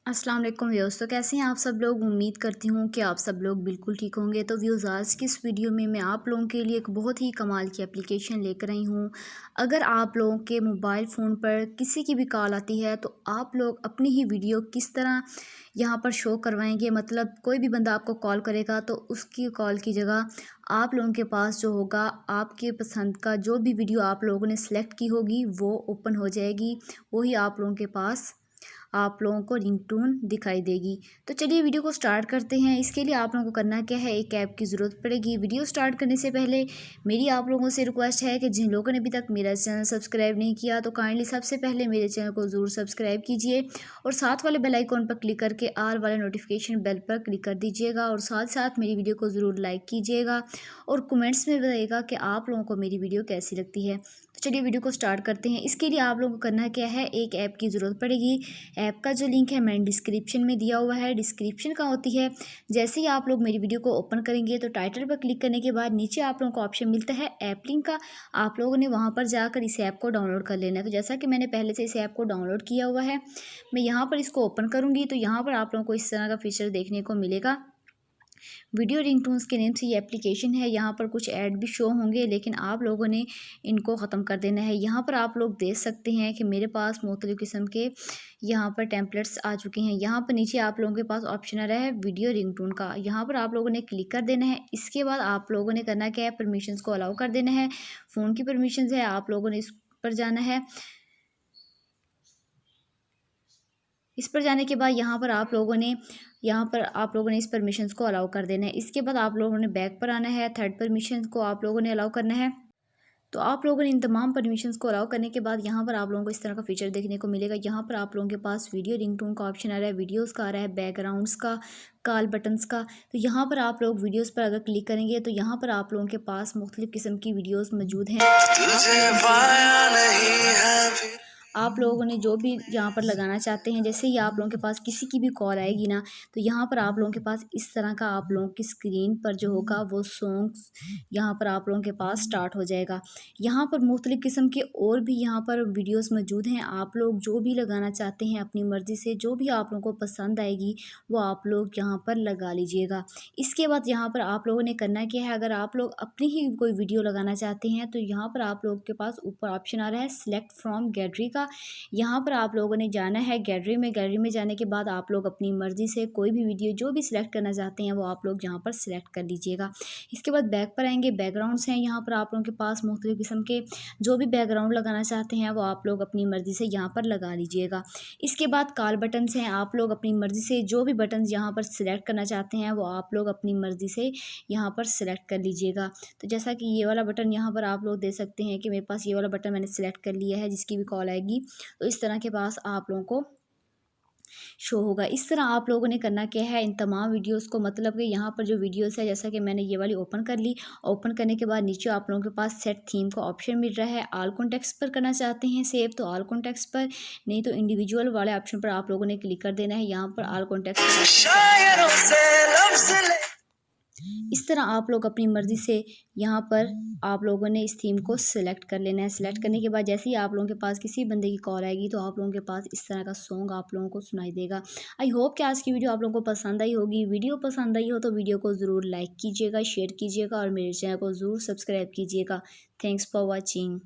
अस्सलाम वालेकुम व्यूअर्स। तो कैसे हैं आप सब लोग। उम्मीद करती हूँ कि आप सब लोग बिल्कुल ठीक होंगे। तो व्यूअर्स, आज की इस वीडियो में मैं आप लोगों के लिए एक बहुत ही कमाल की एप्लीकेशन लेकर आई हूँ। अगर आप लोगों के मोबाइल फ़ोन पर किसी की भी कॉल आती है तो आप लोग अपनी ही वीडियो किस तरह यहाँ पर शो करवाएंगे। मतलब कोई भी बंदा आपको कॉल करेगा तो उसकी कॉल की जगह आप लोगों के पास जो होगा, आपके पसंद का जो भी वीडियो आप लोगों ने सेलेक्ट की होगी वो ओपन हो जाएगी। वही आप लोगों के पास आप लोगों को रिंगटोन दिखाई देगी। तो चलिए वीडियो को स्टार्ट करते हैं। इसके लिए आप लोगों को करना क्या है, एक ऐप की ज़रूरत पड़ेगी। वीडियो स्टार्ट करने से पहले मेरी आप लोगों से रिक्वेस्ट है कि जिन लोगों ने अभी तक मेरा चैनल सब्सक्राइब नहीं किया तो काइंडली सबसे पहले मेरे चैनल को ज़रूर सब्सक्राइब कीजिए और साथ वाले बेल आइकॉन पर क्लिक करके आल वाले नोटिफिकेशन बेल पर क्लिक कर दीजिएगा और साथ साथ मेरी वीडियो को ज़रूर लाइक कीजिएगा और कमेंट्स में बताइएगा कि आप लोगों को मेरी वीडियो कैसी लगती है। तो चलिए वीडियो को स्टार्ट करते हैं। इसके लिए आप लोगों को करना क्या है, एक ऐप की ज़रूरत पड़ेगी। ऐप का जो लिंक है मैंने डिस्क्रिप्शन में दिया हुआ है। डिस्क्रिप्शन कहाँ होती है, जैसे ही आप लोग मेरी वीडियो को ओपन करेंगे तो टाइटल पर क्लिक करने के बाद नीचे आप लोगों को ऑप्शन मिलता है ऐप लिंक का। आप लोगों ने वहाँ पर जाकर इस ऐप को डाउनलोड कर लेना है। तो जैसा कि मैंने पहले से इस ऐप को डाउनलोड किया हुआ है, मैं यहाँ पर इसको ओपन करूँगी तो यहाँ पर आप लोगों को इस तरह का फीचर देखने को मिलेगा। वीडियो रिंगटोन्स के नेम से ये एप्लीकेशन है। यहाँ पर कुछ ऐड भी शो होंगे लेकिन आप लोगों ने इनको ख़त्म कर देना है। यहाँ पर आप लोग देख सकते हैं कि मेरे पास मुख्तलिफ़ किस्म के यहाँ पर टेम्पलेट्स आ चुके हैं। यहाँ पर नीचे आप लोगों के पास ऑप्शन आ रहा है वीडियो रिंगटोन का। यहाँ पर आप लोगों ने क्लिक कर देना है। इसके बाद आप लोगों ने करना क्या है, परमिशंस को अलाउ कर देना है। फ़ोन की परमिशंस है, आप लोगों ने इस पर जाना है। इस पर जाने के बाद यहाँ पर आप लोगों ने इस परमिशंस को अलाउ कर देना है। इसके बाद आप लोगों ने बैक पर आना है। थर्ड परमिशन को आप लोगों ने अलाउ करना है। तो आप लोगों ने इन तमाम परमिशंस को अलाउ करने के बाद यहाँ पर आप लोगों को इस तरह का फीचर देखने को मिलेगा। यहाँ पर आप लोगों के पास वीडियो रिंगटोन का ऑप्शन आ रहा है, वीडियोस का आ रहा है, बैकग्राउंड्स का, कॉल बटन्स का। तो यहाँ पर आप लोग वीडियोस पर अगर क्लिक करेंगे तो यहाँ पर आप लोगों के पास मुख्तलिफ़ किस्म की वीडियोस मौजूद हैं। आप लोगों ने जो भी यहाँ पर लगाना चाहते हैं, जैसे ही आप लोगों के पास किसी की भी कॉल आएगी ना तो यहाँ पर आप लोगों के पास इस तरह का आप लोगों की स्क्रीन पर जो होगा वो सॉन्ग्स यहाँ पर आप लोगों के पास स्टार्ट हो जाएगा। यहाँ पर मुख्तलिफ़ किस्म के और भी यहाँ पर वीडियोस मौजूद हैं। आप लोग जो भी लगाना चाहते हैं अपनी मर्ज़ी से, जो भी आप लोगों को पसंद आएगी वो आप लोग यहाँ पर लगा लीजिएगा। इसके बाद यहाँ पर आप लोगों ने करना क्या है, अगर आप लोग अपनी ही कोई वीडियो लगाना चाहते हैं तो यहाँ पर आप लोगों के पास ऊपर ऑप्शन आ रहा है सिलेक्ट फ्रॉम गैलरी का। यहाँ पर आप लोगों ने जाना है गैलरी में। गैलरी में जाने के बाद आप लोग अपनी मर्ज़ी से कोई भी वीडियो जो भी सिलेक्ट करना चाहते हैं वो आप लोग यहाँ पर सिलेक्ट कर लीजिएगा। इसके बाद बैक पर आएंगे, बैकग्राउंड्स हैं। यहाँ पर आप लोगों के पास मुख्तलिफ़ किस्म के जो भी बैकग्राउंड लगाना चाहते हैं वो आप लोग अपनी मर्ज़ी से यहाँ पर लगा लीजिएगा। इसके बाद कॉल बटन्स हैं। आप लोग अपनी मर्ज़ी से जो भी बटन्स यहाँ पर सिलेक्ट करना चाहते हैं वो आप लोग अपनी मर्ज़ी से यहाँ पर सिलेक्ट कर लीजिएगा। तो जैसा कि ये वाला बटन यहाँ पर आप लोग देख सकते हैं कि मेरे पास ये वाला बटन मैंने सिलेक्ट कर लिया है। जिसकी भी कॉल आएगी तो इस तरह के पास आप लोगों को शो होगा। इस तरह आप लोगों ने करना क्या है, इन तमाम वीडियोस को, मतलब कि यहाँ पर जो वीडियोस है, जैसा कि मैंने ये वाली ओपन कर ली। ओपन करने के बाद नीचे आप लोगों के पास सेट थीम का ऑप्शन मिल रहा है। ऑल कॉन्टेक्ट्स पर करना चाहते हैं सेव तो ऑल कॉन्टेक्ट्स पर, नहीं तो इंडिविजुअल वाले ऑप्शन पर आप लोगों ने क्लिक कर देना है। यहाँ पर ऑल कॉन्टेक्ट्स इस तरह आप लोग अपनी मर्ज़ी से यहाँ पर आप लोगों ने इस थीम को सिलेक्ट कर लेना है। सिलेक्ट करने के बाद जैसे ही आप लोगों के पास किसी बंदे की कॉल आएगी तो आप लोगों के पास इस तरह का सॉन्ग आप लोगों को सुनाई देगा। आई होप कि आज की वीडियो आप लोगों को पसंद आई होगी। वीडियो पसंद आई हो तो वीडियो को ज़रूर लाइक कीजिएगा, शेयर कीजिएगा और मेरे चैनल को ज़रूर सब्सक्राइब कीजिएगा। Thanks for watching.